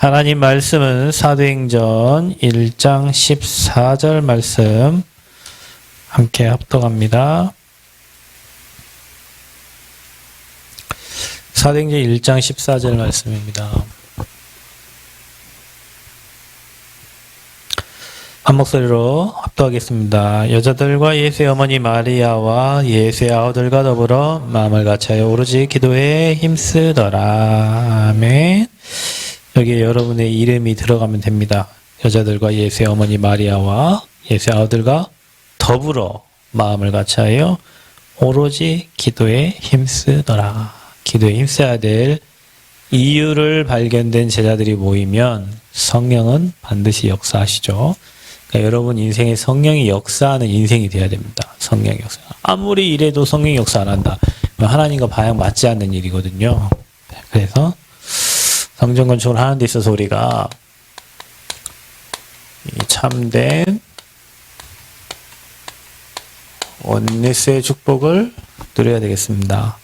하나님 말씀은 사도행전 1장 14절 말씀 함께 합독합니다. 사도행전 1장 14절 말씀입니다. 한 목소리로 합독하겠습니다. 여자들과 예수의 어머니 마리아와 예수의 아우들과 더불어 마음을 같이하여 오로지 기도에 힘쓰더라. 아멘. 여기에 여러분의 이름이 들어가면 됩니다. 여자들과 예수의 어머니 마리아와 예수의 아우들과 더불어 마음을 같이하여 오로지 기도에 힘쓰더라. 기도에 힘써야 될 이유를 발견된 제자들이 모이면 성령은 반드시 역사하시죠. 그러니까 여러분 인생에 성령이 역사하는 인생이 되어야 됩니다. 성령이 역사. 아무리 이래도 성령이 역사 안 한다. 하나님과 방향 맞지 않는 일이거든요. 그래서 성전 건축을 하는 데 있어서 우리가 참된 원리스의 축복을 누려야 되겠습니다.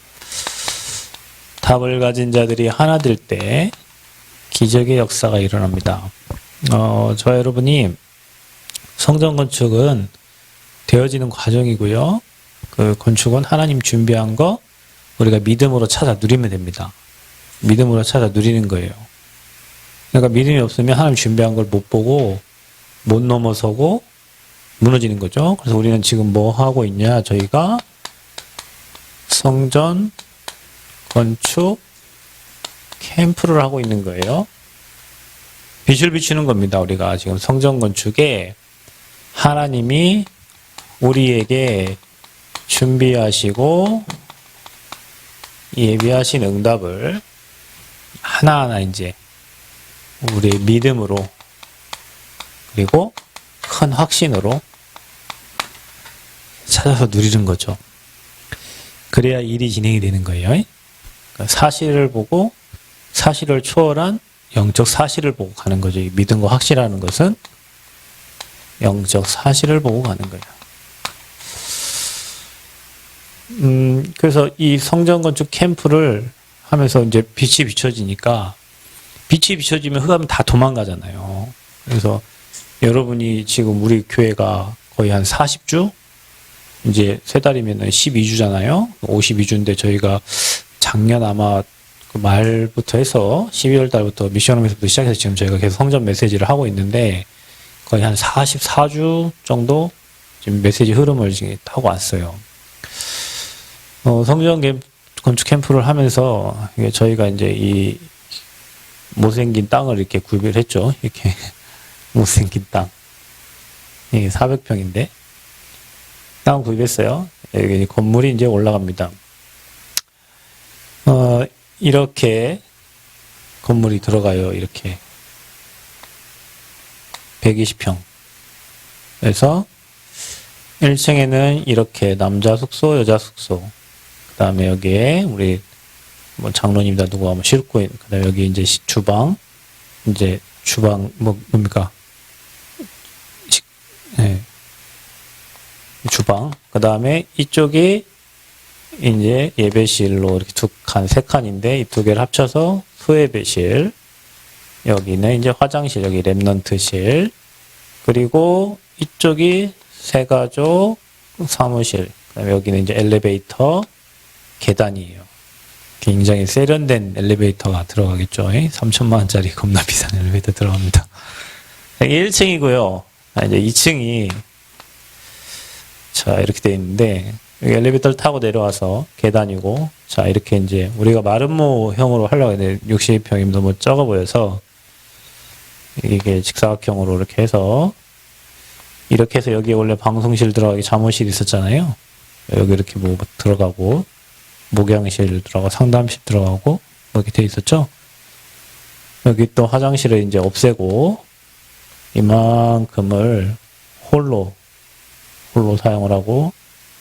답을 가진 자들이 하나 될 때 기적의 역사가 일어납니다. 저와 여러분이 성전 건축은 되어지는 과정이고요. 그 건축은 하나님 준비한 거 우리가 믿음으로 찾아 누리면 됩니다. 믿음으로 찾아 누리는 거예요. 그러니까 믿음이 없으면 하나님 준비한 걸 못 보고 못 넘어서고 무너지는 거죠. 그래서 우리는 지금 뭐 하고 있냐? 저희가 성전 건축 캠프를 하고 있는 거예요. 빛을 비추는 겁니다. 우리가 지금 성전 건축에 하나님이 우리에게 준비하시고 예비하신 응답을 하나하나 이제 우리의 믿음으로 그리고 큰 확신으로 찾아서 누리는 거죠. 그래야 일이 진행이 되는 거예요. 사실을 보고 사실을 초월한 영적 사실을 보고 가는 거죠. 이 믿음과 확실하는 것은 영적 사실을 보고 가는 거예요. 그래서 이 성전 건축 캠프를 하면서 이제 빛이 비춰지니까 빛이 비춰지면 흑암은 다 도망가잖아요. 그래서 여러분이 지금 우리 교회가 거의 한 40주? 이제 3달이면 12주잖아요. 52주인데 저희가 작년 아마 그 말부터 해서 12월 달부터 미션홈에서부터 시작해서 지금 저희가 계속 성전 메시지를 하고 있는데 거의 한 44주 정도 지금 메시지 흐름을 지금 타고 왔어요. 성전 건축 캠프를 하면서 저희가 이제 이 못생긴 땅을 이렇게 구입을 했죠. 이렇게 못생긴 땅. 이게 400평인데 땅 구입했어요. 여기 건물이 이제 올라갑니다. 이렇게 건물이 들어가요. 이렇게 120평. 그래서 1층에는 이렇게 남자 숙소, 여자 숙소. 그 다음에 여기에 우리 뭐 장로님이다 누구 한번 싣고 그 다음에 여기 이제 주방, 이제 주방 뭡니까? 네. 주방. 그 다음에 이쪽이 이제 예배실로 이렇게 세 칸인데 이 두 개를 합쳐서 수예배실. 여기는 이제 화장실, 여기 랩넌트실. 그리고 이쪽이 세가족 사무실. 그다음에 여기는 이제 엘리베이터, 계단이에요. 굉장히 세련된 엘리베이터가 들어가겠죠. 3천만 원짜리 겁나 비싼 엘리베이터 들어갑니다. 여기 1층이고요. 이제 2층이 자 이렇게 돼 있는데 여기 엘리베이터를 타고 내려와서 계단이고 자 이렇게 이제 우리가 마름모형으로 하려고 했는데 60평이면 너무 적어 보여서 이게 직사각형으로 이렇게 해서 여기에 원래 방송실 들어가기 잠옷실 있었잖아요. 여기 이렇게 뭐 들어가고 목양실 들어가고 상담실 들어가고 이렇게 돼 있었죠. 여기 또 화장실을 이제 없애고 이만큼을 홀로 사용을 하고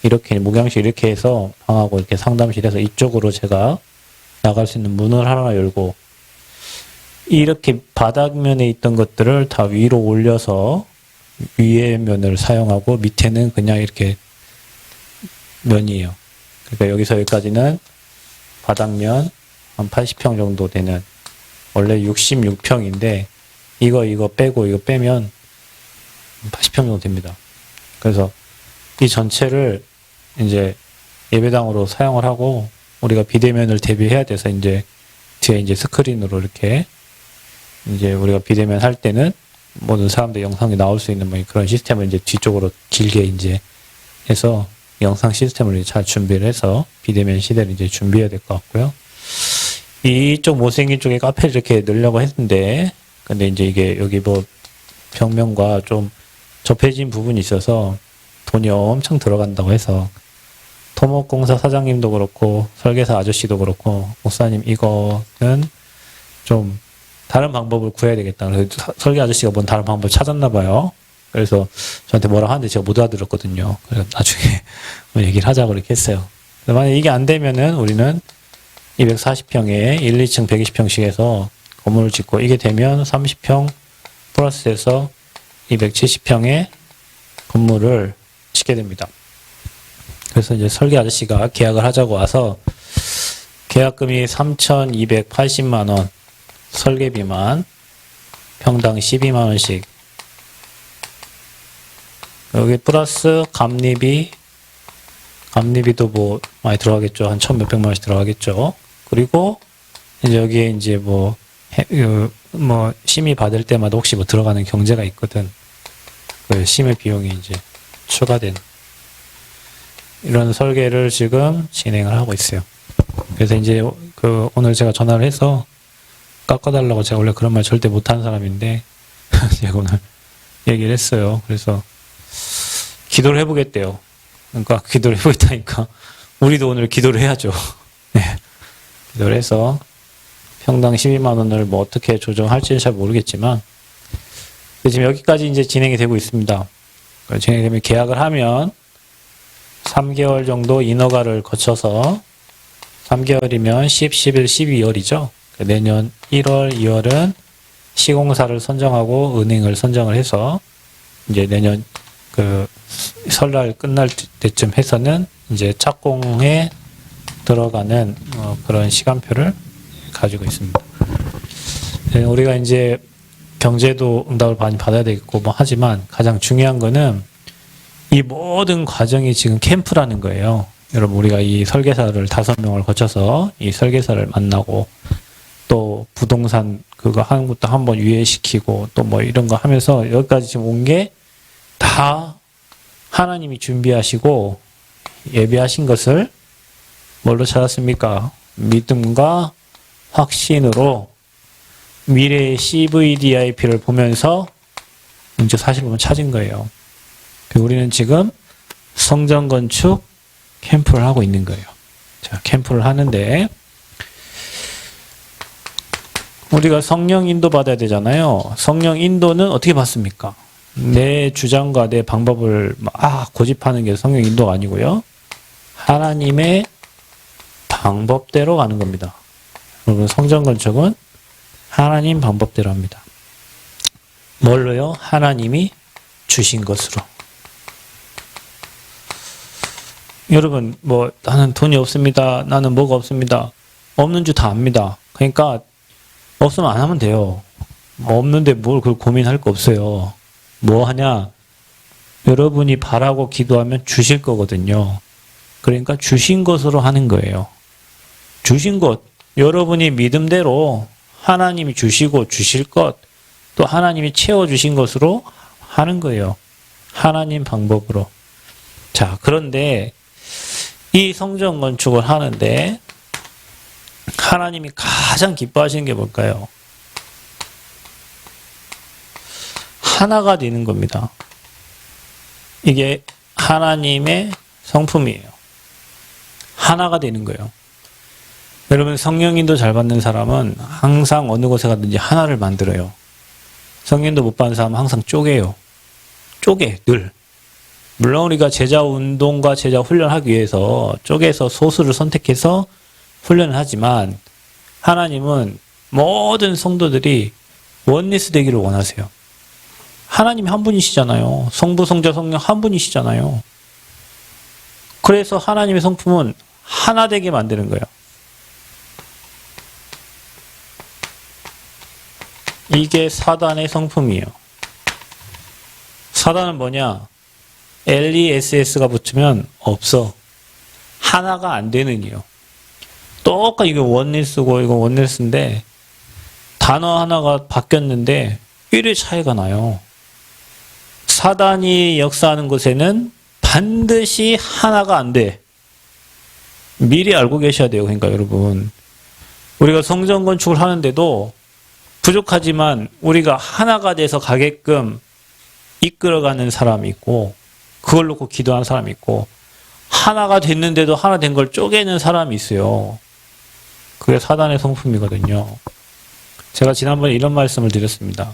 이렇게 목양실 이렇게 해서 방하고 이렇게 상담실에서 이쪽으로 제가 나갈 수 있는 문을 하나 열고 이렇게 바닥면에 있던 것들을 다 위로 올려서 위에 면을 사용하고 밑에는 그냥 이렇게 면이에요. 그러니까 여기서 여기까지는 바닥면 한 80평 정도 되는 원래 66평인데 이거 빼고 이거 빼면 80평 정도 됩니다. 그래서 이 전체를 이제 예배당으로 사용을 하고 우리가 비대면을 대비해야 돼서 이제 뒤에 이제 스크린으로 이렇게 이제 우리가 비대면 할 때는 모든 사람들 영상이 나올 수 있는 뭐 그런 시스템을 이제 뒤쪽으로 길게 이제 해서 영상 시스템을 잘 준비를 해서 비대면 시대를 이제 준비해야 될 것 같고요. 이쪽 못생긴 쪽에 카페를 이렇게 넣으려고 했는데 근데 이제 이게 여기 뭐 벽면과 좀 접해진 부분이 있어서 돈이 엄청 들어간다고 해서 토목공사 사장님도 그렇고 설계사 아저씨도 그렇고 목사님 이거는 좀 다른 방법을 구해야 되겠다. 그래서 설계 아저씨가 뭔 다른 방법을 찾았나 봐요. 그래서 저한테 뭐라 하는데 제가 못 알아들었거든요. 그래서 나중에 얘기를 하자고 이렇게 했어요. 만약에 이게 안 되면은 우리는 240평에 1, 2층 120평씩 해서 건물을 짓고 이게 되면 30평 플러스해서 270평의 건물을 짓게 됩니다. 그래서 이제 설계 아저씨가 계약을 하자고 와서 계약금이 3,280만 원, 설계비만 평당 12만 원씩. 여기 플러스 감리비도 뭐 많이 들어가겠죠. 한 1,000몇백만 원씩 들어가겠죠. 그리고 이제 여기에 이제 뭐 심의 받을 때마다 혹시 뭐 들어가는 경제가 있거든. 그 심의 비용이 이제 추가된 이런 설계를 지금 진행을 하고 있어요. 그래서 이제 그 오늘 제가 전화를 해서 깎아달라고 제가 원래 그런 말 절대 못하는 사람인데 제가 오늘 얘기를 했어요. 그래서 기도를 해보겠대요. 그러니까 기도를 해보겠다니까 우리도 오늘 기도를 해야죠. 네. 기도를 해서 평당 12만 원을 뭐 어떻게 조정할지는 잘 모르겠지만 지금 여기까지 이제 진행이 되고 있습니다. 진행이 되면 계약을 하면 3개월 정도 인허가를 거쳐서 3개월이면 10, 11, 12월이죠. 내년 1월, 2월은 시공사를 선정하고 은행을 선정을 해서 이제 내년 그 설날 끝날 때쯤 해서는 이제 착공에 들어가는 그런 시간표를 가지고 있습니다. 우리가 이제 경제도 응답을 많이 받아야 되겠고 뭐 하지만 가장 중요한 거는 이 모든 과정이 지금 캠프라는 거예요. 여러분 우리가 이 설계사를 5명을 거쳐서 이 설계사를 만나고 또 부동산 그거 하는 것도 한번 유예시키고 또 뭐 이런 거 하면서 여기까지 지금 온 게 다 하나님이 준비하시고 예비하신 것을 뭘로 찾았습니까? 믿음과 확신으로 미래의 CVDIP를 보면서 이제 사실 보면 찾은 거예요. 우리는 지금 성전 건축 캠프를 하고 있는 거예요. 자, 캠프를 하는데 우리가 성령 인도 받아야 되잖아요. 성령 인도는 어떻게 받습니까? 내 주장과 내 방법을 고집하는 게 성령 인도가 아니고요. 하나님의 방법대로 가는 겁니다. 여러분 성전 건축은 하나님 방법대로 합니다. 뭘로요? 하나님이 주신 것으로. 여러분 뭐 나는 돈이 없습니다. 나는 뭐가 없습니다. 없는 줄 다 압니다. 그러니까 없으면 안 하면 돼요. 뭐 없는데 뭘 그걸 고민할 거 없어요. 뭐 하냐? 여러분이 바라고 기도하면 주실 거거든요. 그러니까 주신 것으로 하는 거예요. 주신 것, 여러분이 믿음대로 하나님이 주시고 주실 것, 또 하나님이 채워주신 것으로 하는 거예요. 하나님 방법으로. 자, 그런데 이 성전 건축을 하는데 하나님이 가장 기뻐하시는 게 뭘까요? 하나가 되는 겁니다. 이게 하나님의 성품이에요. 하나가 되는 거예요. 여러분 성령인도 잘 받는 사람은 항상 어느 곳에 가든지 하나를 만들어요. 성령인도 못 받는 사람은 항상 쪼개요. 쪼개, 늘. 물론 우리가 제자 운동과 제자 훈련하기 위해서 쪼개서 소수를 선택해서 훈련을 하지만 하나님은 모든 성도들이 원리스 되기를 원하세요. 하나님이 한 분이시잖아요. 성부, 성자, 성령 한 분이시잖아요. 그래서 하나님의 성품은 하나 되게 만드는 거예요. 이게 사단의 성품이에요. 사단은 뭐냐? LESS가 붙으면 없어. 하나가 안 되는 이요. 똑같이 이거 원리스고 이거 원리스인데 단어 하나가 바뀌었는데 1의 차이가 나요. 사단이 역사하는 곳에는 반드시 하나가 안 돼. 미리 알고 계셔야 돼요. 그러니까 여러분. 우리가 성전 건축을 하는데도 부족하지만 우리가 하나가 돼서 가게끔 이끌어가는 사람이 있고 그걸 놓고 기도하는 사람이 있고 하나가 됐는데도 하나 된 걸 쪼개는 사람이 있어요. 그게 사단의 성품이거든요. 제가 지난번에 이런 말씀을 드렸습니다.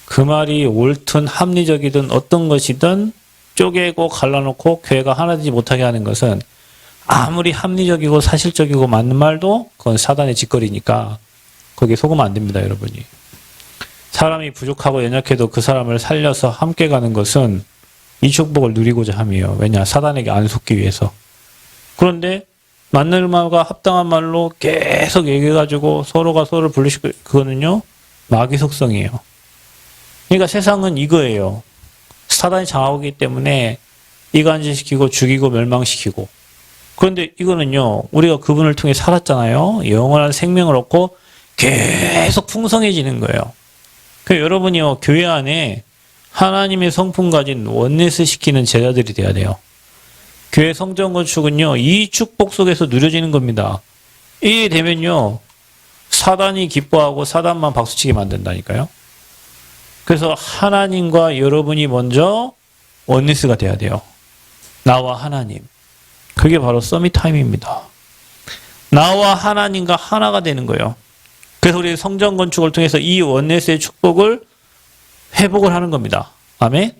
그 말이 옳든 합리적이든 어떤 것이든 쪼개고 갈라놓고 교회가 하나 되지 못하게 하는 것은 아무리 합리적이고 사실적이고 맞는 말도 그건 사단의 짓거리니까 거기에 속으면 안 됩니다, 여러분이. 사람이 부족하고 연약해도 그 사람을 살려서 함께 가는 것은 이 축복을 누리고자 함이에요. 왜냐? 사단에게 안 속기 위해서. 그런데 맞는 말과 합당한 말로 계속 얘기해가지고 서로가 서로를 분리시키고 그거는요 마귀 속성이에요. 그러니까 세상은 이거예요. 사단이 장하기 때문에 이간질시키고 죽이고 멸망시키고. 그런데 이거는요 우리가 그분을 통해 살았잖아요. 영원한 생명을 얻고 계속 풍성해지는 거예요. 그러니까 여러분이요 교회 안에 하나님의 성품 가진 원넷을 시키는 제자들이 돼야 돼요. 교회 성전 건축은요 이 축복 속에서 누려지는 겁니다. 이게 되면요 사단이 기뻐하고 사단만 박수치게 만든다니까요. 그래서 하나님과 여러분이 먼저 원리스가 돼야 돼요. 나와 하나님. 그게 바로 서밋 타임입니다. 나와 하나님과 하나가 되는 거예요. 그래서 우리 성전 건축을 통해서 이 원리스의 축복을 회복을 하는 겁니다. 아멘.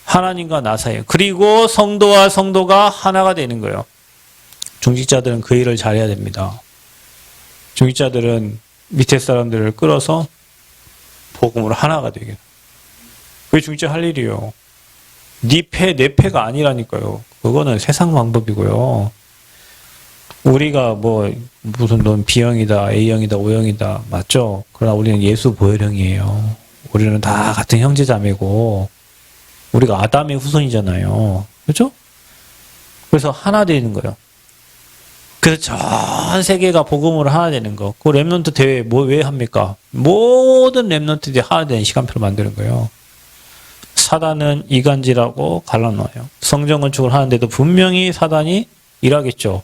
하나님과 나 사이. 그리고 성도와 성도가 하나가 되는 거예요. 중직자들은 그 일을 잘해야 됩니다. 중직자들은 밑에 사람들을 끌어서 복음으로 하나가 되게. 그게 중직자 할 일이에요. 네 패, 내 패가 아니라니까요. 그거는 세상 방법이고요. 우리가 무슨 넌 B형이다, A형이다, O형이다. 맞죠? 그러나 우리는 예수 보혈형이에요. 우리는 다 같은 형제자매고 우리가 아담의 후손이잖아요. 그렇죠? 그래서 하나 되는 거예요. 그래서 전 세계가 복음으로 하나 되는 거. 그 렘넌트 대회 왜 합니까? 모든 렘넌트들이 하나 되는 시간표를 만드는 거예요. 사단은 이간질하고 갈라놓아요. 성전 건축을 하는데도 분명히 사단이 일하겠죠.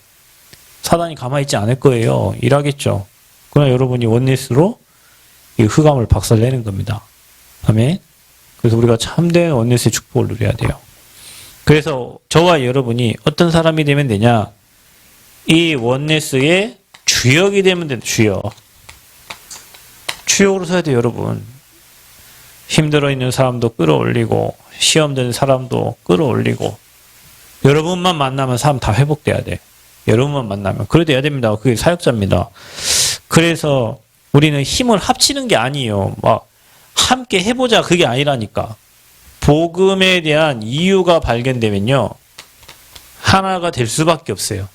사단이 가만히 있지 않을 거예요. 일하겠죠. 그러나 여러분이 원리스로 이 흑암을 박살내는 겁니다. 아멘. 그래서 우리가 참된 원리스의 축복을 누려야 돼요. 그래서 저와 여러분이 어떤 사람이 되면 되냐? 이 원리스의 주역이 되면 된다. 주역. 주역으로 서야 돼요, 여러분. 힘들어 있는 사람도 끌어올리고 시험 드는 사람도 끌어올리고 여러분만 만나면 사람 다 회복돼야 돼. 여러분만 만나면. 그래 돼야 됩니다. 그게 사역자입니다. 그래서 우리는 힘을 합치는 게 아니에요. 막 함께 해보자 그게 아니라니까. 복음에 대한 이유가 발견되면요. 하나가 될 수밖에 없어요.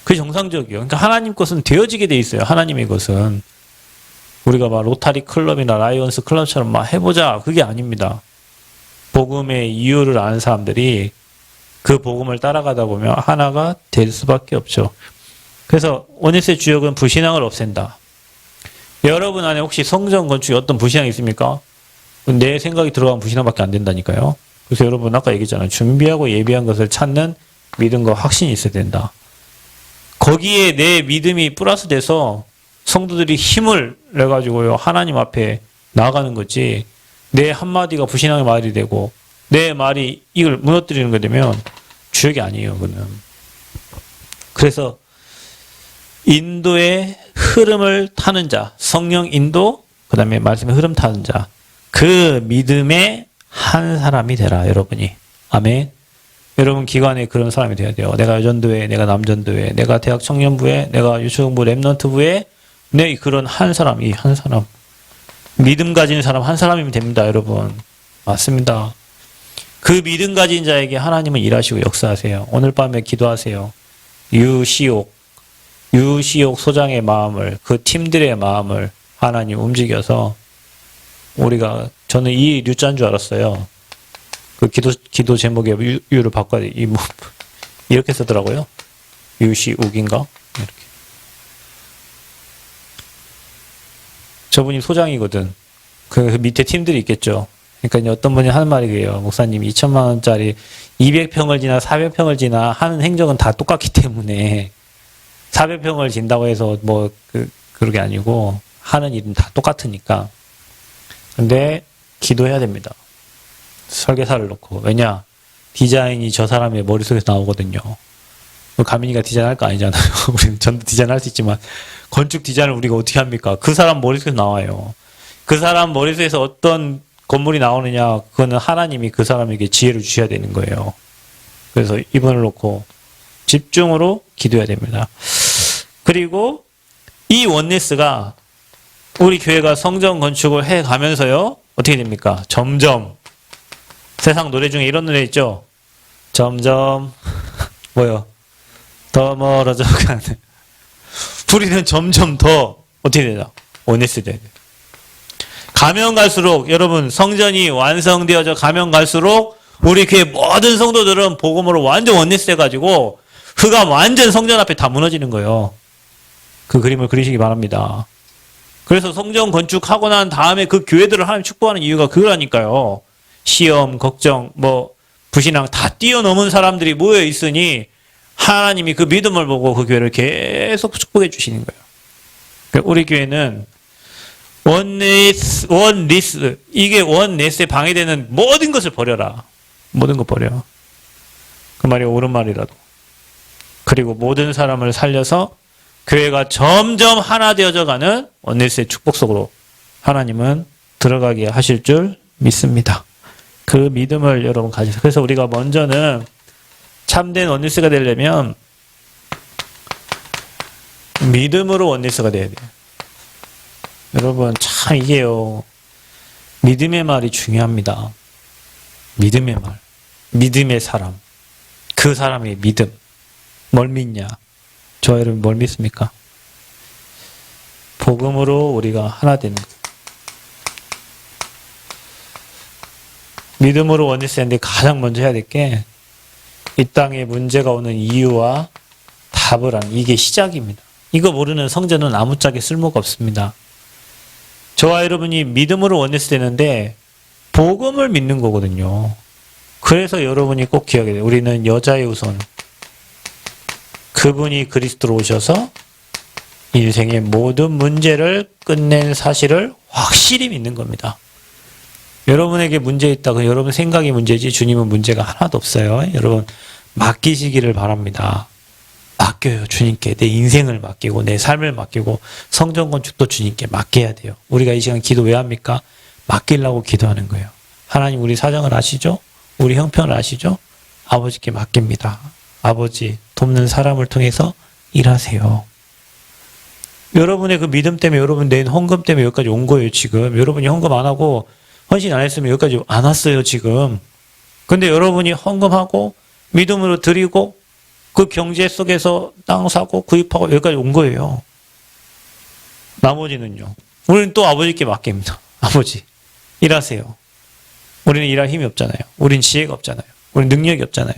그게 정상적이에요. 그러니까 하나님 것은 되어지게 돼 있어요. 하나님의 것은. 우리가 막 로타리 클럽이나 라이온스 클럽처럼 막 해보자 그게 아닙니다. 복음의 이유를 아는 사람들이 그 복음을 따라가다 보면 하나가 될 수밖에 없죠. 그래서 원리스의 주역은 불신앙을 없앤다. 여러분 안에 혹시 성전 건축에 어떤 불신앙이 있습니까? 내 생각이 들어가면 불신앙밖에 안 된다니까요. 그래서 여러분 아까 얘기했잖아요. 준비하고 예비한 것을 찾는 믿음과 확신이 있어야 된다. 거기에 내 믿음이 플러스 돼서 성도들이 힘을 내가지고요 하나님 앞에 나아가는 거지. 내 한마디가 불신앙의 말이 되고 내 말이 이걸 무너뜨리는 거 되면 주역이 아니에요. 그는. 그래서 인도의 흐름을 타는 자, 성령 인도, 그 다음에 말씀의 흐름 타는 자, 그 믿음의 한 사람이 되라, 여러분이. 아멘. 여러분 기관에 그런 사람이 돼야 돼요. 내가 여전도회, 내가 남전도회, 내가 대학 청년부회, 내가 유초등부 렘넌트부회, 내 그런 한 사람, 이 한 사람. 믿음 가진 사람 한 사람이면 됩니다, 여러분. 맞습니다. 그 믿음 가진 자에게 하나님은 일하시고 역사하세요. 오늘 밤에 기도하세요. 유시옥 소장의 마음을, 그 팀들의 마음을 하나님 움직여서 저는 이 류자인 줄 알았어요. 그 기도 제목에 유를 바꿔야 돼. 이렇게 쓰더라고요. 유시욱인가? 이렇게. 저분이 소장이거든. 그 밑에 팀들이 있겠죠. 그러니까 어떤 분이 하는 말이 그래요. 목사님이 2천만 원짜리 200평을 지나 400평을 지나 하는 행정은 다 똑같기 때문에 400평을 진다고 해서 그게 아니고 하는 일은 다 똑같으니까. 근데 기도해야 됩니다. 설계사를 놓고. 왜냐? 디자인이 저 사람의 머릿속에서 나오거든요. 가민이가 디자인할 거 아니잖아요. 우리는 전도 디자인할 수 있지만 건축 디자인을 우리가 어떻게 합니까? 그 사람 머릿속에서 나와요. 그 사람 머릿속에서 어떤 건물이 나오느냐, 그거는 하나님이 그 사람에게 지혜를 주셔야 되는 거예요. 그래서 이분을 놓고 집중으로 기도해야 됩니다. 그리고 이 원네스가 우리 교회가 성전 건축을 해 가면서요, 어떻게 됩니까? 점점, 세상 노래 중에 이런 노래 있죠? 점점, 더 멀어져 가는. 우리는 점점 더, 어떻게 되나? 원네스 돼야 돼요. 가면 갈수록, 여러분, 성전이 완성되어져 가면 갈수록, 우리 교회 모든 성도들은 복음으로 완전 원네스 돼가지고, 흑암 완전 성전 앞에 다 무너지는 거예요. 그 그림을 그리시기 바랍니다. 그래서 성전 건축하고 난 다음에 그 교회들을 하나님 축복하는 이유가 그거라니까요. 시험, 걱정, 불신앙 다 뛰어넘은 사람들이 모여 있으니 하나님이 그 믿음을 보고 그 교회를 계속 축복해 주시는 거예요. 우리 교회는 원리스, 이게 원네스에 방해되는 모든 것을 버려라. 모든 것 버려. 그 말이 옳은 말이라도. 그리고 모든 사람을 살려서 교회가 점점 하나 되어져 가는 원네스의 축복 속으로 하나님은 들어가게 하실 줄 믿습니다. 그 믿음을 여러분 가지세요. 그래서 우리가 먼저는 참된 원네스가 되려면 믿음으로 원네스가 돼야 돼요. 여러분 참 이게요. 믿음의 말이 중요합니다. 믿음의 말. 믿음의 사람. 그 사람의 믿음. 뭘 믿냐? 저 여러분 뭘 믿습니까? 복음으로 우리가 하나 되는 것. 믿음으로 원리스 했는데 가장 먼저 해야 될 게 이 땅에 문제가 오는 이유와 답을 하는 이게 시작입니다. 이거 모르는 성전은 아무짝에 쓸모가 없습니다. 저와 여러분이 믿음으로 원리스 되는데 복음을 믿는 거거든요. 그래서 여러분이 꼭 기억해야 돼요. 우리는 여자의 우선. 그분이 그리스도로 오셔서 인생의 모든 문제를 끝낸 사실을 확실히 믿는 겁니다. 여러분에게 문제 있다고 여러분 생각이 문제지 주님은 문제가 하나도 없어요. 여러분 맡기시기를 바랍니다. 맡겨요. 주님께 내 인생을 맡기고 내 삶을 맡기고 성전 건축도 주님께 맡겨야 돼요. 우리가 이 시간 기도 왜 합니까? 맡기려고 기도하는 거예요. 하나님 우리 사정을 아시죠? 우리 형편을 아시죠? 아버지께 맡깁니다. 아버지 돕는 사람을 통해서 일하세요. 여러분의 그 믿음 때문에 여러분 낸 헌금 때문에 여기까지 온 거예요. 지금 여러분이 헌금 안 하고 헌신 안 했으면 여기까지 안 왔어요. 지금. 근데 여러분이 헌금하고 믿음으로 드리고 그 경제 속에서 땅 사고 구입하고 여기까지 온 거예요. 나머지는요. 우리는 또 아버지께 맡깁니다. 아버지 일하세요. 우리는 일할 힘이 없잖아요. 우린 지혜가 없잖아요. 우린 능력이 없잖아요.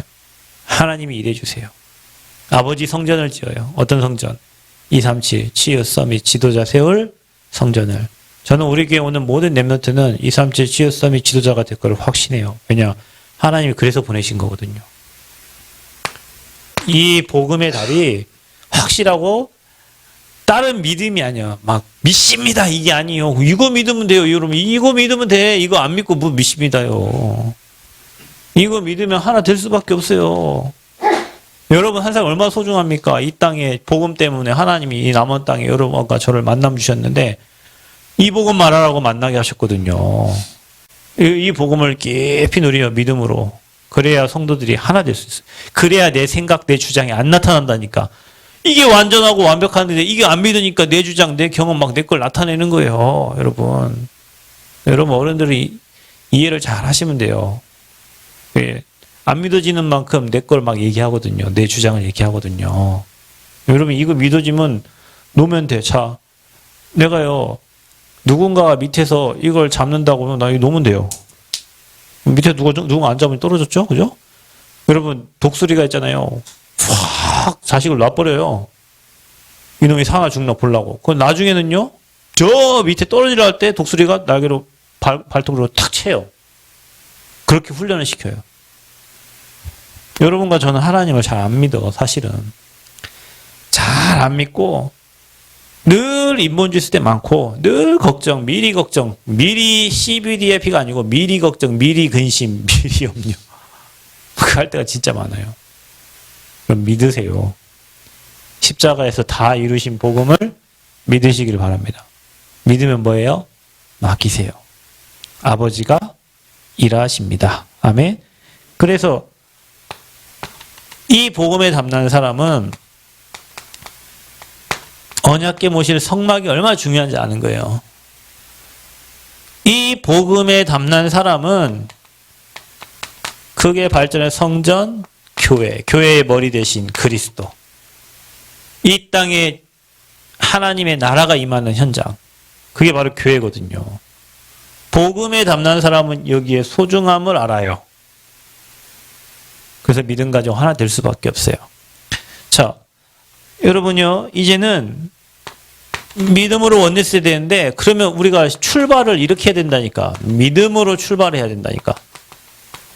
하나님이 일해 주세요. 아버지 성전을 지어요. 어떤 성전? 237 치유 서밋 지도자 세울 성전을. 저는 우리 교회 오는 모든 렘넌트는 237 치유 서밋 지도자가 될 거를 확신해요. 왜냐? 하나님이 그래서 보내신 거거든요. 이 복음의 달이 확실하고 다른 믿음이 아니야. 막 믿습니다 이게 아니에요. 이거 믿으면 돼요. 여러분 이거 믿으면 돼. 이거 안 믿고 뭐 믿습니다요. 이거 믿으면 하나 될 수밖에 없어요. 여러분 한 사람 얼마나 소중합니까? 이 땅에 복음 때문에 하나님이 이 남은 땅에 여러분과 저를 만남 주셨는데 이 복음 말하라고 만나게 하셨거든요. 이 복음을 깊이 누리며 믿음으로 그래야 성도들이 하나 될 수 있어요. 그래야 내 생각, 내 주장이 안 나타난다니까. 이게 완전하고 완벽한데 이게 안 믿으니까 내 주장, 내 경험 막 내 걸 나타내는 거예요. 여러분. 여러분 어른들이 이해를 잘 하시면 돼요. 예. 안 믿어지는 만큼 내 걸 막 얘기하거든요. 내 주장을 얘기하거든요. 여러분 이거 믿어지면 놓으면 돼. 자, 내가요. 누군가가 밑에서 이걸 잡는다고 하면 나 이거 놓으면 돼요. 밑에 누군가 안 잡으면 떨어졌죠? 그죠? 여러분, 독수리가 있잖아요. 확 자식을 놔버려요. 이놈이 사나 죽나 보려고. 그건 나중에는요, 저 밑에 떨어지려 할 때 독수리가 날개로 발톱으로 탁 채요. 그렇게 훈련을 시켜요. 여러분과 저는 하나님을 잘 안 믿어, 사실은. 잘 안 믿고, 늘 인본주의 쓸 때 많고, 늘 걱정, 미리 CBDF가 아니고, 미리 걱정, 미리 근심, 미리 염려. 그 할 때가 진짜 많아요. 그럼 믿으세요. 십자가에서 다 이루신 복음을 믿으시길 바랍니다. 믿으면 뭐예요? 맡기세요. 아버지가 일하십니다. 아멘. 그래서 이 복음에 담는 사람은 언약궤 모실 성막이 얼마나 중요한지 아는 거예요. 이 복음에 담는 사람은 그게 발전의 성전, 교회의 머리 대신 그리스도. 이 땅에 하나님의 나라가 임하는 현장. 그게 바로 교회거든요. 복음에 담는 사람은 여기에 소중함을 알아요. 그래서 믿음 가정 하나 될 수밖에 없어요. 자, 여러분요, 이제는 믿음으로 원내스 해야 되는데, 그러면 우리가 출발을 이렇게 해야 된다니까. 믿음으로 출발해야 된다니까.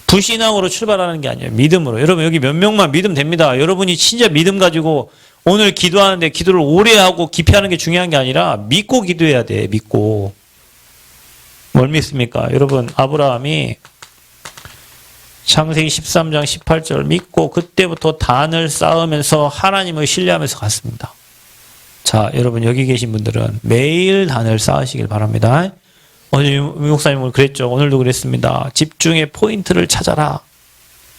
불신앙으로 출발하는 게 아니에요. 믿음으로. 여러분, 여기 몇 명만 믿음 됩니다. 여러분이 진짜 믿음 가지고 오늘 기도하는데 기도를 오래 하고 깊이 하는 게 중요한 게 아니라 믿고 기도해야 돼. 믿고. 뭘 믿습니까? 여러분, 아브라함이 창세기 13장 18절 믿고 그때부터 단을 쌓으면서 하나님을 신뢰하면서 갔습니다. 자, 여러분 여기 계신 분들은 매일 단을 쌓으시길 바랍니다. 어제 목사님 오늘 그랬죠. 오늘도 그랬습니다. 집중의 포인트를 찾아라.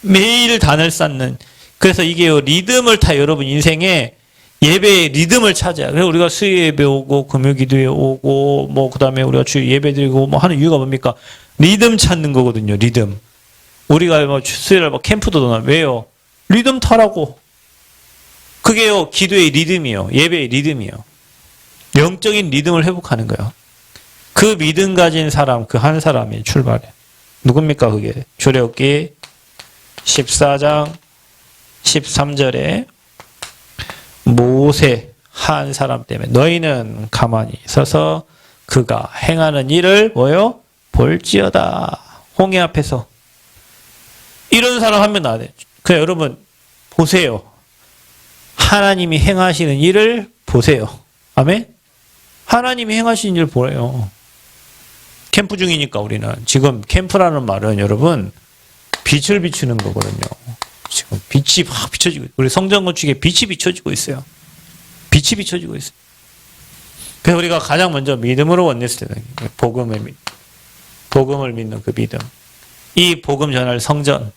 매일 단을 쌓는. 그래서 이게 리듬을 타 여러분 인생에 예배의 리듬을 찾아요. 그래서 우리가 수요 예배 오고 금요기도에 오고 뭐 그다음에 우리가 주 예배 드리고 뭐 하는 이유가 뭡니까? 리듬 찾는 거거든요. 리듬. 우리가 뭐 수요일 뭐 캠프도 도나 왜요? 리듬 타라고. 그게요 기도의 리듬이요. 예배의 리듬이요. 영적인 리듬을 회복하는 거예요. 그 믿음 가진 사람, 그 한 사람이 출발해. 누굽니까 그게? 출애굽기 14장 13절에 모세 한 사람 때문에 너희는 가만히 서서 그가 행하는 일을 뭐요? 볼지어다. 홍해 앞에서. 이런 사람 하면 안 돼. 그냥 여러분 보세요. 하나님이 행하시는 일을 보세요. 아멘? 하나님이 행하시는 일을 보래요. 캠프 중이니까 우리는. 지금 캠프라는 말은 여러분 빛을 비추는 거거든요. 지금 빛이 확 비춰지고 우리 성전 건축에 빛이 비춰지고 있어요. 빛이 비춰지고 있어요. 그래서 우리가 가장 먼저 믿음으로 원냈을 때는 복음을 믿는 그 믿음. 이 복음 전할 성전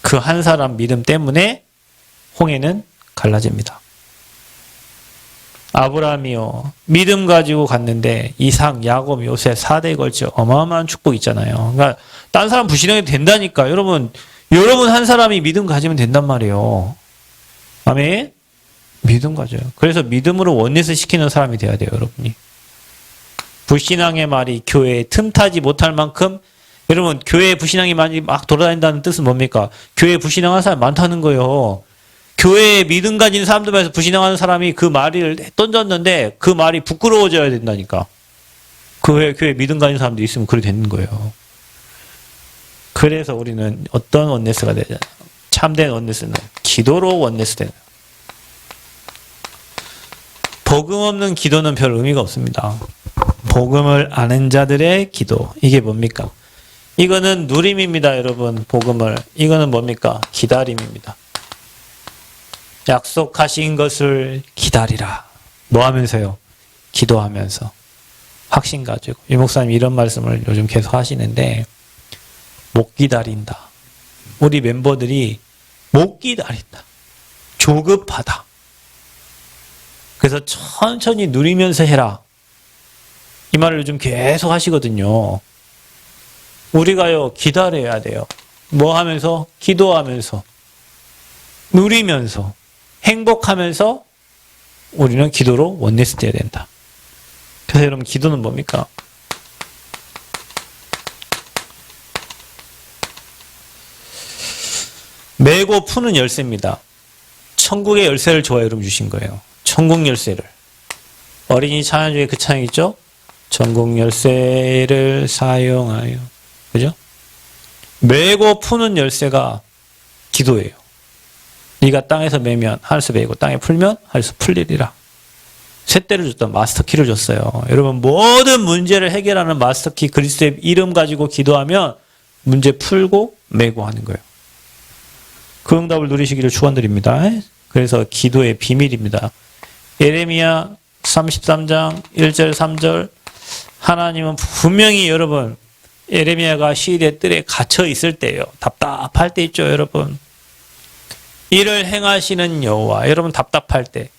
그 한 사람 믿음 때문에 홍해는 갈라집니다. 아브라함이요. 믿음 가지고 갔는데 이삭, 야곱, 요셉 4대에 걸쳐 어마어마한 축복 있잖아요. 그러니까 딴 사람 불신앙이 된다니까. 여러분 한 사람이 믿음 가지면 된단 말이에요. 아멘? 믿음 가져요. 그래서 믿음으로 원넷을 시키는 사람이 돼야 돼요. 여러분이. 불신앙의 말이 교회에 틈타지 못할 만큼 여러분 교회에 불신앙이 많이 막 돌아다닌다는 뜻은 뭡니까? 교회에 불신앙하는 사람이 많다는 거예요. 교회에 믿음 가진 사람들 중에서 불신앙하는 사람이 그 말을 던졌는데 그 말이 부끄러워져야 된다니까. 그 교회에 믿음 가진 사람들이 있으면 그렇게 되는 거예요. 그래서 우리는 어떤 원네스가 되잖아요. 참된 원네스는 기도로 원네스 되는. 복음 없는 기도는 별 의미가 없습니다. 복음을 아는 자들의 기도. 이게 뭡니까? 이거는 누림입니다, 여러분. 복음을. 이거는 뭡니까? 기다림입니다. 약속하신 것을 기다리라. 뭐 하면서요? 기도하면서. 확신 가지고. 유 목사님 이런 말씀을 요즘 계속 하시는데 못 기다린다. 우리 멤버들이 못 기다린다. 조급하다. 그래서 천천히 누리면서 해라. 이 말을 요즘 계속 하시거든요. 우리가요, 기다려야 돼요. 뭐 하면서? 기도하면서. 누리면서. 행복하면서 우리는 기도로 원네스 돼야 된다. 그래서 여러분 기도는 뭡니까? 메고 푸는 열쇠입니다. 천국의 열쇠를 저와 여러분 주신 거예요. 천국 열쇠를. 어린이 찬양 중에 그 찬양 있죠? 천국 열쇠를 사용하여. 그죠? 메고 푸는 열쇠가 기도예요. 네가 땅에서 매면 하늘에서 매고 땅에 풀면 하늘에서 풀리리라. 쇳대를 줬던 마스터키를 줬어요. 여러분 모든 문제를 해결하는 마스터키 그리스도의 이름 가지고 기도하면 문제 풀고 매고 하는 거예요. 그 응답을 누리시기를 축원드립니다. 그래서 기도의 비밀입니다. 예레미야 33장 1절 3절 하나님은 분명히 여러분 예레미야가 시리의 뜰에 갇혀 있을 때예요. 답답할 때 있죠, 여러분. 이를 행하시는 여호와. 여러분 답답할 때,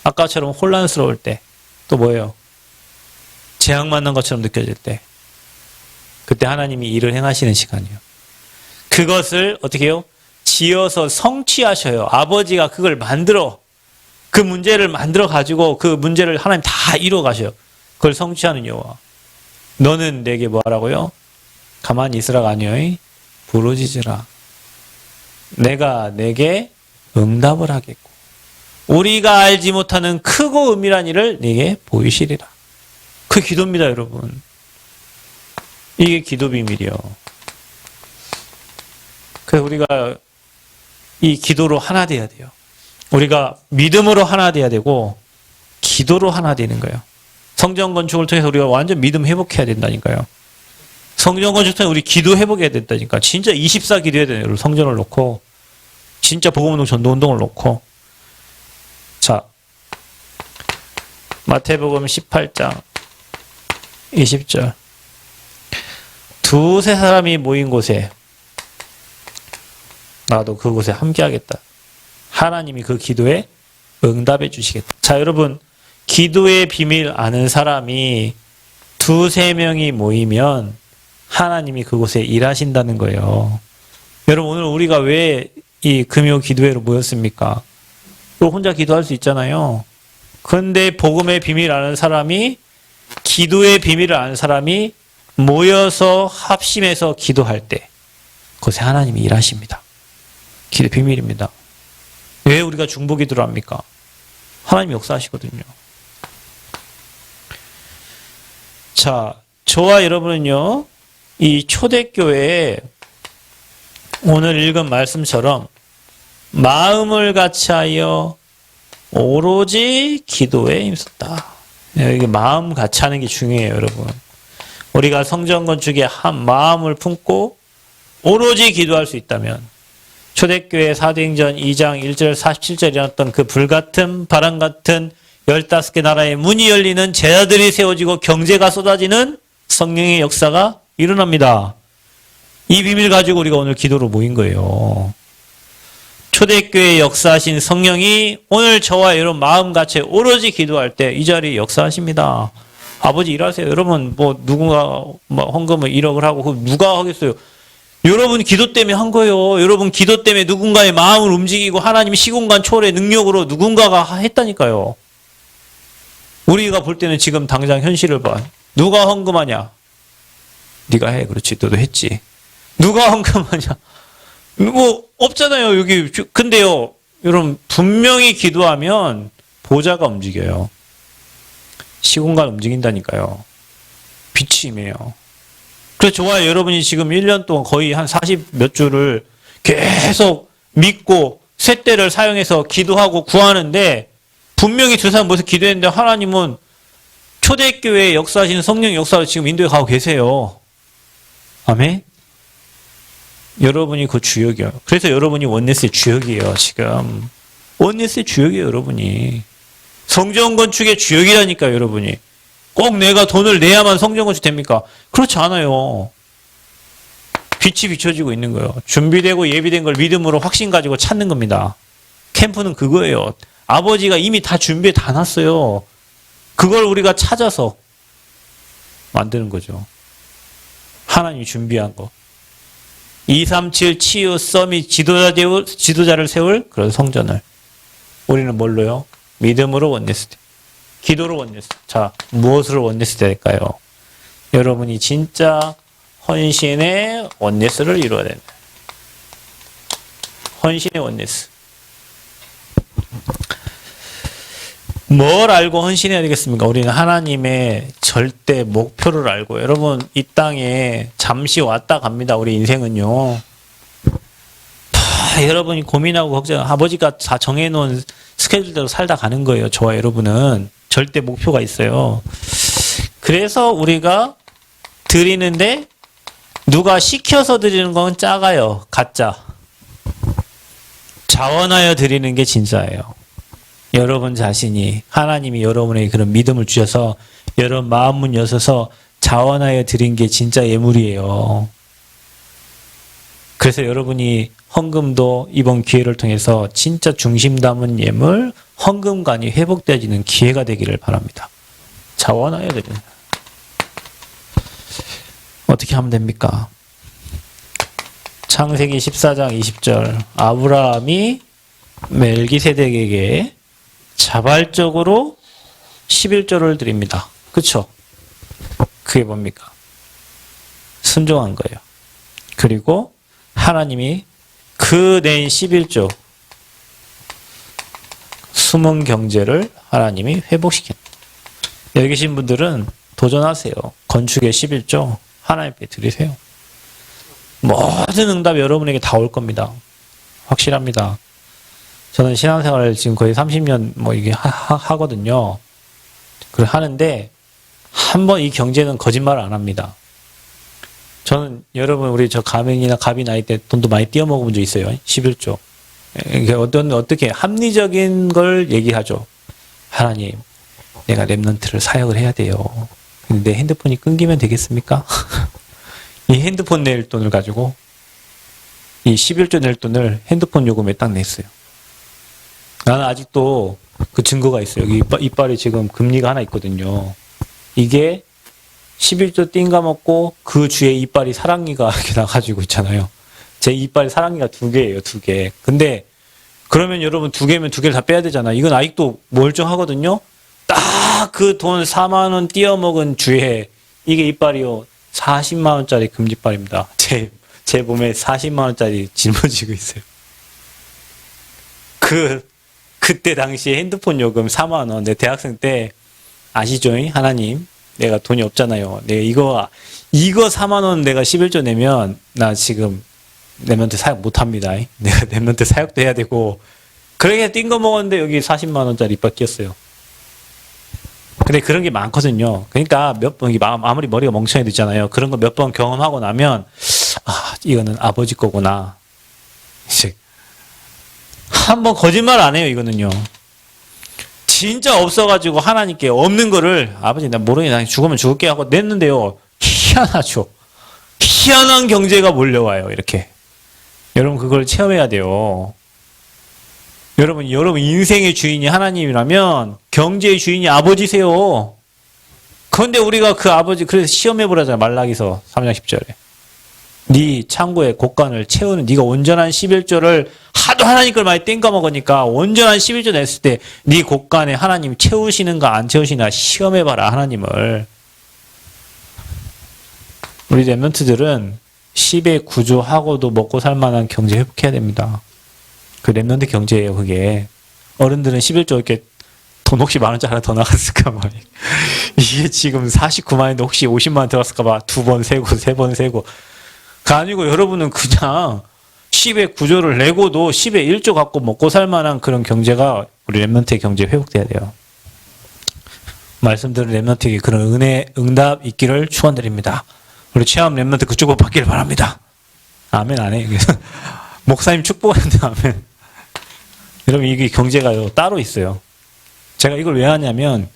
아까처럼 혼란스러울 때, 또 뭐예요? 재앙 만난 것처럼 느껴질 때, 그때 하나님이 일을 행하시는 시간이에요. 그것을 어떻게 해요? 지어서 성취하셔요. 아버지가 그걸 만들어, 그 문제를 만들어 가지고 그 문제를 하나님 다 이루어 가셔요. 그걸 성취하는 여호와. 너는 내게 뭐하라고요? 가만히 있으라가 아니요. 부르짖으라. 내가 내게 응답을 하겠고 우리가 알지 못하는 크고 은밀한 일을 네게 보이시리라. 그 기도입니다, 여러분. 이게 기도 비밀이요. 그래서 우리가 이 기도로 하나 돼야 돼요. 우리가 믿음으로 하나 돼야 되고 기도로 하나 되는 거예요. 성전 건축을 통해서 우리가 완전 믿음 회복해야 된다니까요. 성전 건축을 통해서 우리 기도 회복해야 된다니까. 진짜 24 기도해야 돼요. 여러분 성전을 놓고 진짜 복음운동 전도운동을 놓고. 자, 마태복음 18장 20절 두세 사람이 모인 곳에 나도 그곳에 함께하겠다. 하나님이 그 기도에 응답해 주시겠다. 자, 여러분 기도의 비밀 아는 사람이 두세 명이 모이면 하나님이 그곳에 일하신다는 거예요. 여러분 오늘 우리가 왜 이 금요 기도회로 모였습니까? 또 혼자 기도할 수 있잖아요. 그런데 복음의 비밀 아는 사람이 기도의 비밀을 아는 사람이 모여서 합심해서 기도할 때 그곳에 하나님이 일하십니다. 기도 비밀입니다. 왜 우리가 중보기도를 합니까? 하나님이 역사하시거든요. 자, 저와 여러분은요, 이 초대교회에 오늘 읽은 말씀처럼 마음을 같이하여 오로지 기도에 힘썼다. 이게 마음 같이하는 게 중요해요, 여러분. 우리가 성전 건축에 한 마음을 품고 오로지 기도할 수 있다면 초대교회 사도행전 2장 1절 47절에 일어났던 그 불같은 바람 같은 15개 나라의 문이 열리는 제자들이 세워지고 경제가 쏟아지는 성령의 역사가 일어납니다. 이 비밀 가지고 우리가 오늘 기도로 모인 거예요. 초대교회에 역사하신 성령이 오늘 저와 여러분 마음같이 오로지 기도할 때 이 자리에 역사하십니다. 아버지 일하세요. 여러분 뭐 누군가 뭐 헌금을 1억을 하고 그거 누가 하겠어요? 여러분 기도 때문에 한 거예요. 여러분 기도 때문에 누군가의 마음을 움직이고 하나님 시공간 초월의 능력으로 누군가가 했다니까요. 우리가 볼 때는 지금 당장 현실을 봐. 누가 헌금하냐? 네가 해. 그렇지. 너도 했지. 누가 헌금하냐? 뭐 없잖아요. 여기. 근데요. 여러분 분명히 기도하면 보좌가 움직여요. 시공간 움직인다니까요. 빛이 임해요. 그래서 저와 여러분이 지금 1년 동안 거의 한 40 몇 주를 계속 믿고 쇳대를 사용해서 기도하고 구하는데 분명히 두 사람 모여서 기도했는데 하나님은 초대교회에 역사하시는 성령 역사를 지금 인도에 가고 계세요. 아멘? 여러분이 그 주역이에요. 그래서 여러분이 원네스의 주역이에요. 지금 원네스의 주역이에요. 여러분이 성전 건축의 주역이라니까요. 여러분이 꼭 내가 돈을 내야만 성전 건축 됩니까? 그렇지 않아요. 빛이 비춰지고 있는 거예요. 준비되고 예비된 걸 믿음으로 확신 가지고 찾는 겁니다. 캠프는 그거예요. 아버지가 이미 다 준비해 다 놨어요. 그걸 우리가 찾아서 만드는 거죠. 하나님이 준비한 거. 237 치유 서밋 지도자를 세울 그런 성전을 우리는 뭘로요? 믿음으로 원네스. 기도를 원했어. 자, 무엇을 원했을 될까요? 여러분이 진짜 헌신의 원네스를 이루어야 된다. 헌신의 원네스. 뭘 알고 헌신해야 되겠습니까? 우리는 하나님의 절대 목표를 알고, 여러분 이 땅에 잠시 왔다 갑니다. 우리 인생은요. 여러분이 고민하고 걱정, 아버지가 다 정해놓은 스케줄대로 살다 가는 거예요. 저와 여러분은 절대 목표가 있어요. 그래서 우리가 드리는데 누가 시켜서 드리는 건 작아요. 가짜. 자원하여 드리는 게 진짜예요. 여러분 자신이, 하나님이 여러분에게 그런 믿음을 주셔서 여러분 마음 문 여셔서 자원하여 드린 게 진짜 예물이에요. 그래서 여러분이 헌금도 이번 기회를 통해서 진짜 중심 담은 예물, 헌금관이 회복되어지는 기회가 되기를 바랍니다. 자원하여 드리는. 어떻게 하면 됩니까? 창세기 14장 20절. 아브라함이 멜기세덱에게 자발적으로 11조를 드립니다. 그쵸? 그게 뭡니까? 순종한 거예요. 그리고 하나님이 그 낸 11조 숨은 경제를 하나님이 회복시켰다. 여기 계신 분들은 도전하세요. 건축의 11조 하나님께 드리세요. 모든 응답 여러분에게 다 올 겁니다. 확실합니다. 저는 신앙생활을 지금 거의 30년 이게 하거든요. 그걸 하는데 한번 이 경제는 거짓말을 안 합니다. 저는 여러분 우리 저 가맹이나 갑이 나이 때 돈도 많이 띄어먹은 적 있어요. 11조. 어떻게 합리적인 걸 얘기하죠. 하나님, 내가 랩넌트를 사역을 해야 돼요. 근데 내 핸드폰이 끊기면 되겠습니까? 이 핸드폰 낼 돈을 가지고 이 11조 낼 돈을 핸드폰 요금에 딱 냈어요. 나는 아직도 그 증거가 있어요. 여기 이빨이 지금 금리가 하나 있거든요. 이게 11조 띵가먹고 그 주에 이빨이 사랑니가 이렇게 나가지고 있잖아요. 제 이빨 사랑니가 2개예요, 2개. 근데 그러면 여러분 2개면 2개를 다 빼야 되잖아요. 이건 아직도 멀쩡하거든요. 딱 그 돈 4만 원 띄어먹은 주에 이게 이빨이요. 40만 원짜리 금지빨입니다. 제 몸에 40만 원짜리 짊어지고 있어요. 그때 당시에 핸드폰 요금 4만 원. 내 대학생 때 아시죠? 하나님, 내가 돈이 없잖아요. 내가 이거 4만 원 내가 11조 내면 나 지금 랩넌트 사역 못 합니다. 내가 랩넌트 사역도 해야 되고. 그러게 띵 거 먹었는데 여기 40만 원짜리 이빨 끼었어요. 근데 그런 게 많거든요. 그러니까 몇 번, 아무리 머리가 멍청해도 있잖아요. 그런 거 몇 번 경험하고 나면, 이거는 아버지 거구나. 이제, 한번 거짓말 안 해요, 이거는요. 진짜 없어가지고 하나님께 없는 거를, 아버지, 나 모르니, 나 죽으면 죽을게 하고 냈는데요. 희한하죠. 희한한 경제가 몰려와요, 이렇게. 여러분, 그걸 체험해야 돼요. 여러분 인생의 주인이 하나님이라면 경제의 주인이 아버지세요. 그런데 우리가 그 아버지, 그래서 시험해보라잖아요. 말라기서 3장 10절에. 네 창고의 곳간을 채우는, 네가 온전한 11조를 하도 하나님 걸 많이 땡겨 먹으니까 온전한 11조 냈을 때 네 곳간에 하나님 채우시는가 안 채우시는가 시험해봐라, 하나님을. 우리 랩런트들은 10의 구조하고도 먹고 살만한 경제 회복해야 됩니다. 그 랩런트 경제예요, 그게. 어른들은 11조 이렇게 돈 혹시 만 원짜리 하나 더 나갔을까 봐. 이게 지금 49만 원인데 혹시 50만 원 들어갔을까 봐 2번 세고 3번 세고. 그 아니고 여러분은 그냥 10의 구조를 내고도 10의 1조 갖고 먹고 살 만한 그런 경제가 우리 랩런트의 경제에 회복돼야 돼요. 말씀드린 랩런트에게 그런 은혜, 응답 있기를 축원드립니다. 우리 체험 랩런트 그 축복 받기를 바랍니다. 아멘 안 해. 목사님 축복하는데 아멘. 여러분 이게 경제가요 따로 있어요. 제가 이걸 왜 하냐면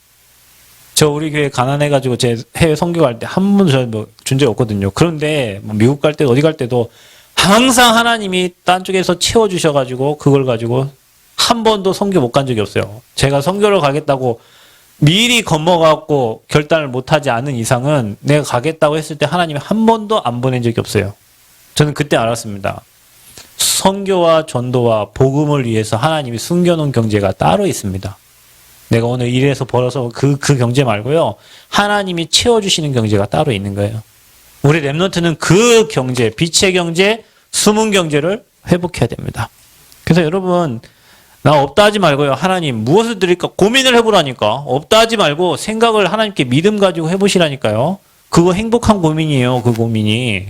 저 우리 교회 가난해가지고 제 해외 선교 갈 때 한 번도 저 준 적이 없거든요. 그런데 미국 갈 때도 어디 갈 때도 항상 하나님이 딴 쪽에서 채워주셔가지고 그걸 가지고 한 번도 선교 못 간 적이 없어요. 제가 선교를 가겠다고 미리 겁먹어갖고 결단을 못하지 않은 이상은 내가 가겠다고 했을 때 하나님이 한 번도 안 보낸 적이 없어요. 저는 그때 알았습니다. 선교와 전도와 복음을 위해서 하나님이 숨겨놓은 경제가 따로 있습니다. 내가 오늘 일해서 벌어서 그 경제 말고요. 하나님이 채워주시는 경제가 따로 있는 거예요. 우리 랩넌트는 그 경제, 빛의 경제, 숨은 경제를 회복해야 됩니다. 그래서 여러분, 나 없다 하지 말고요. 하나님 무엇을 드릴까 고민을 해보라니까. 없다 하지 말고 생각을 하나님께 믿음 가지고 해보시라니까요. 그거 행복한 고민이에요. 그 고민이.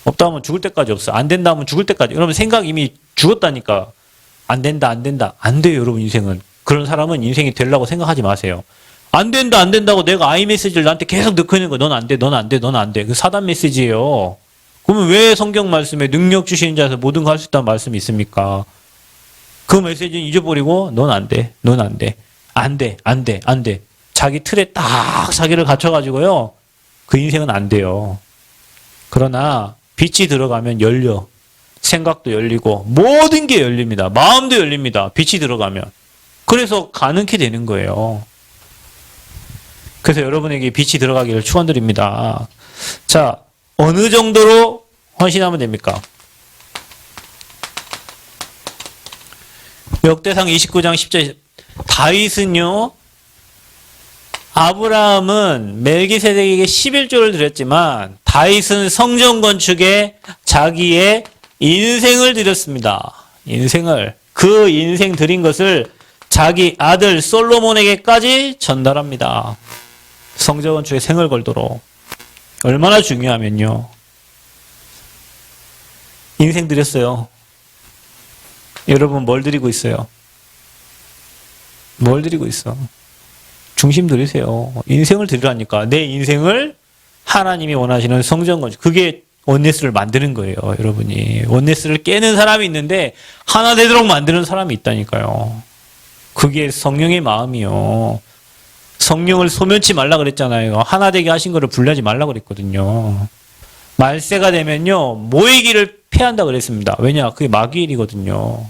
없다 하면 죽을 때까지 없어. 안 된다 하면 죽을 때까지. 여러분 생각 이미 죽었다니까. 안 된다, 안 된다. 안 돼요, 여러분 인생은. 그런 사람은 인생이 되려고 생각하지 마세요. 안 된다, 안 된다고 내가 아이 메시지를 나한테 계속 넣고 있는 거야. 넌 안 돼, 넌 안 돼, 넌 안 돼. 그 사단 메시지예요. 그러면 왜 성경 말씀에 능력 주시는 자에서 모든 거 할 수 있다는 말씀이 있습니까? 그 메시지는 잊어버리고 넌 안 돼, 넌 안 돼, 안 돼, 안 돼, 안 돼. 자기 틀에 딱 자기를 갖춰가지고요. 그 인생은 안 돼요. 그러나 빛이 들어가면 열려. 생각도 열리고 모든 게 열립니다. 마음도 열립니다. 빛이 들어가면. 그래서 가능케 되는 거예요. 그래서 여러분에게 빛이 들어가기를 축원드립니다. 자, 어느 정도로 헌신하면 됩니까? 역대상 29장 10절 다윗은요. 아브라함은 멜기세덱에게 11조를 드렸지만 다윗은 성전 건축에 자기의 인생을 드렸습니다. 인생을. 그 인생 드린 것을 자기 아들 솔로몬에게까지 전달합니다. 성전 건축에 생을 걸도록. 얼마나 중요하면요. 인생 드렸어요. 여러분 뭘 드리고 있어요? 뭘 드리고 있어? 중심 드리세요. 인생을 드리라니까. 내 인생을 하나님이 원하시는 성전 건축. 그게 원네스를 만드는 거예요, 여러분이. 원네스를 깨는 사람이 있는데 하나 되도록 만드는 사람이 있다니까요. 그게 성령의 마음이요. 성령을 소면치 말라 그랬잖아요. 하나 되게 하신 거를 분리하지 말라 그랬거든요. 말세가 되면요, 모이기를 패한다 그랬습니다. 왜냐? 그게 마귀일이거든요.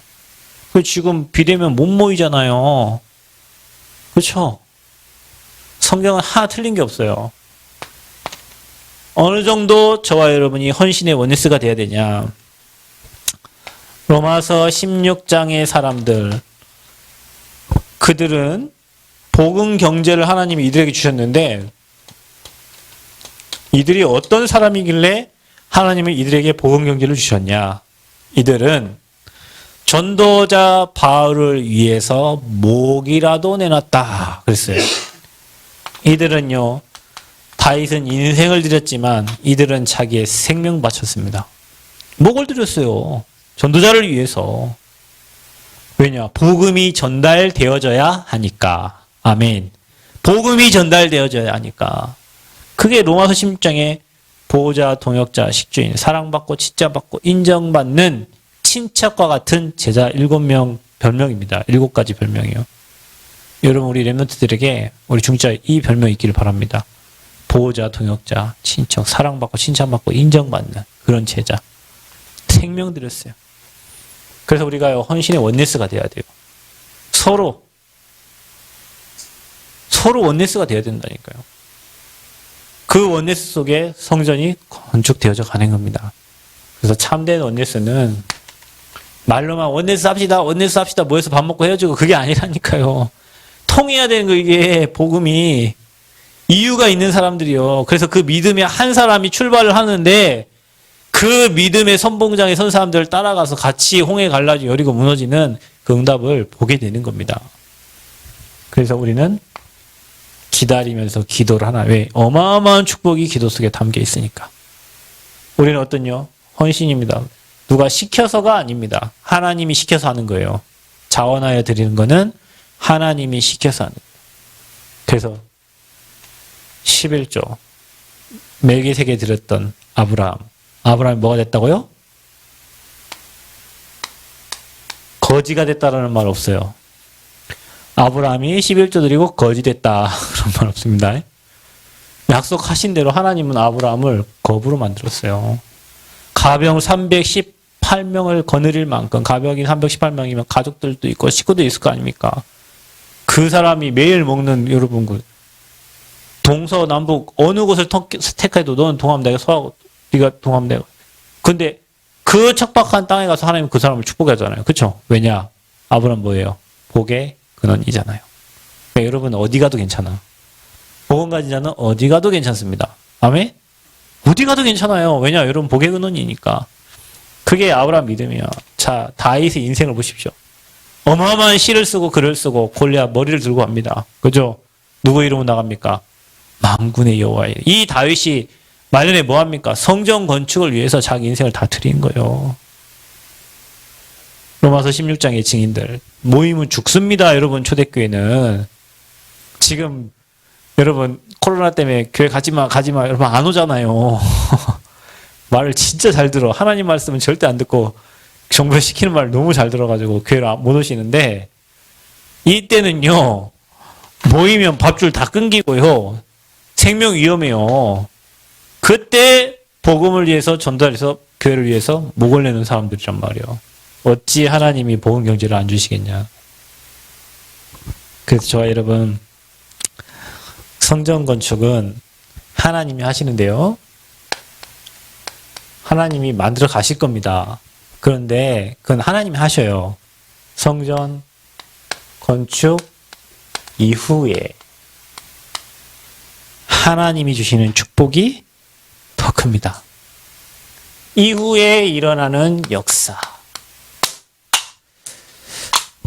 그 지금 비대면 못 모이잖아요. 그렇죠? 성경은 하나 틀린 게 없어요. 어느 정도 저와 여러분이 헌신의 원네스가 돼야 되냐. 로마서 16장의 사람들, 그들은 복음 경제를 하나님이 이들에게 주셨는데 이들이 어떤 사람이길래 하나님은 이들에게 복음 경제를 주셨냐. 이들은 전도자 바울을 위해서 목이라도 내놨다 그랬어요. 이들은요, 다윗은 인생을 드렸지만 이들은 자기의 생명 바쳤습니다. 목을 드렸어요. 전도자를 위해서. 왜냐? 복음이 전달되어져야 하니까. 아멘. 복음이 전달되어져야 하니까. 그게 로마서 16장에 보호자, 동역자, 식주인, 사랑받고 칭찬받고 인정받는 친척과 같은 제자 7명 별명입니다. 7가지 별명이요. 여러분 우리 랩런트들에게 우리 중자 이 별명이 있기를 바랍니다. 보호자, 동역자, 친척, 사랑받고 칭찬받고 인정받는 그런 제자. 생명 드렸어요. 그래서 우리가 헌신의 원네스가 돼야 돼요. 서로 원네스가 돼야 된다니까요. 그 원네스 속에 성전이 건축되어져 가는 겁니다. 그래서 참된 원네스는 말로만 원네스 합시다 모여서 밥 먹고 헤어지고 그게 아니라니까요. 통해야 되는 거 이게 복음이. 이유가 있는 사람들이요. 그래서 그 믿음의 한 사람이 출발을 하는데 그 믿음의 선봉장에 선 사람들을 따라가서 같이 홍해 갈라지 여리고 무너지는 그 응답을 보게 되는 겁니다. 그래서 우리는 기다리면서 기도를 하나. 왜? 어마어마한 축복이 기도 속에 담겨 있으니까. 우리는 어떤요? 헌신입니다. 누가 시켜서가 아닙니다. 하나님이 시켜서 하는 거예요. 자원하여 드리는 거는 하나님이 시켜서 하는 거예요. 그래서 11조 멜기세덱에 드렸던 아브라함이 뭐가 됐다고요? 거지가 됐다라는 말 없어요. 아브라함이 11조 드리고 거지 됐다 그런 말 없습니다. 약속하신 대로 하나님은 아브라함을 거부로 만들었어요. 가병 318명을 거느릴 만큼, 가병이 318명이면 가족들도 있고 식구도 있을 거 아닙니까? 그 사람이 매일 먹는, 여러분, 동서남북 어느 곳을 택해도 너는 동하면 내가 서하고 네가 동하면 내가. 근데 그 척박한 땅에 가서 하나님 그 사람을 축복하잖아요. 그렇죠? 왜냐? 아브라함 뭐예요? 복의 근원이잖아요. 그러니까 여러분 어디 가도 괜찮아. 복음 가진 자는 어디 가도 괜찮습니다. 아멘? 어디 가도 괜찮아요. 왜냐? 여러분 복의 근원이니까. 그게 아브라함 믿음이야. 자, 다윗의 인생을 보십시오. 어마어마한 시를 쓰고 글을 쓰고 골리앗 머리를 들고 갑니다. 그죠? 누구 이름으로 나갑니까? 만군의 여호와의. 이 다윗이 말년에 뭐 합니까? 성전 건축을 위해서 자기 인생을 다 드린 거예요. 로마서 16장의 증인들. 모이면 죽습니다. 여러분 초대교회는. 지금 여러분 코로나 때문에 교회 가지마 여러분 안 오잖아요. 말을 진짜 잘 들어. 하나님 말씀은 절대 안 듣고 정부에 시키는 말 너무 잘 들어가지고 교회를 못 오시는데 이때는요. 모이면 밥줄 다 끊기고요. 생명 위험해요. 그때 복음을 위해서 전달해서 교회를 위해서 목을 내는 사람들이란 말이에요. 어찌 하나님이 복음 경제를 안 주시겠냐. 그래서 저와 여러분 성전 건축은 하나님이 하시는데요. 하나님이 만들어 가실 겁니다. 그런데 그건 하나님이 하셔요. 성전 건축 이후에 하나님이 주시는 축복이 더 큽니다. 이후에 일어나는 역사.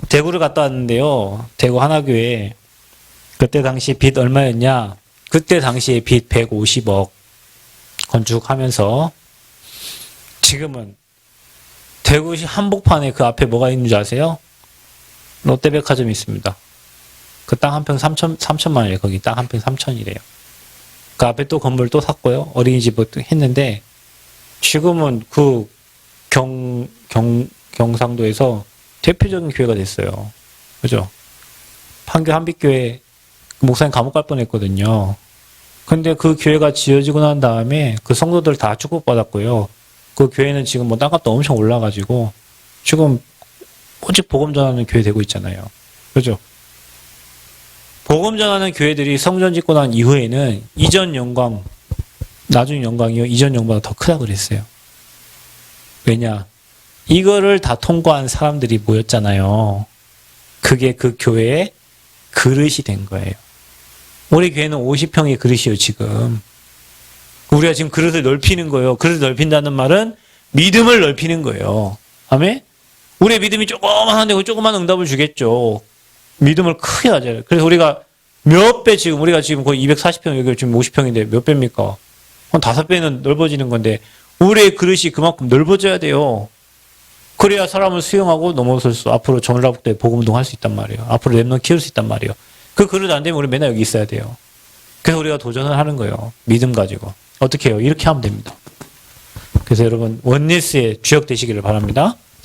대구를 갔다 왔는데요. 대구 하나교회. 그때 당시 빚 얼마였냐? 그때 당시에 빚 150억 건축하면서 지금은 대구시 한복판에 그 앞에 뭐가 있는 줄 아세요? 롯데백화점이 있습니다. 그 땅 한 평 3천만 원이에요. 거기 땅 한 평 3천이래요. 그 앞에 또 건물 또 샀고요. 어린이집도 했는데 지금은 그 경상도에서 대표적인 교회가 됐어요. 그죠? 판교 한빛교회 목사님 감옥 갈 뻔했거든요. 근데 그 교회가 지어지고 난 다음에 그 성도들 다 축복받았고요. 그 교회는 지금 뭐 땅값도 엄청 올라가지고 지금 오직 복음 전하는 교회 되고 있잖아요. 그죠? 복음 전하는 교회들이 성전 짓고 난 이후에는 이전 영광, 나중 영광이요. 이전 영광보다 더 크다고 그랬어요. 왜냐? 이거를 다 통과한 사람들이 모였잖아요. 그게 그 교회의 그릇이 된 거예요. 우리 교회는 50평의 그릇이에요, 지금. 우리가 지금 그릇을 넓히는 거예요. 그릇을 넓힌다는 말은 믿음을 넓히는 거예요. 아멘? 우리의 믿음이 조그만한데 그 조그만 응답을 주겠죠. 믿음을 크게 하잖아요. 그래서 우리가 몇 배 지금, 우리가 지금 거의 240평, 여기 지금 50평인데 몇 배입니까? 한 5배는 넓어지는 건데, 우리의 그릇이 그만큼 넓어져야 돼요. 그래야 사람을 수용하고 넘어설 수, 앞으로 전라북도에 복음운동 할 수 있단 말이에요. 앞으로 랩넌 키울 수 있단 말이에요. 그 그릇 안 되면 우리 맨날 여기 있어야 돼요. 그래서 우리가 도전을 하는 거예요. 믿음 가지고. 어떻게 해요? 이렇게 하면 됩니다. 그래서 여러분, 원리스의 주역 되시기를 바랍니다.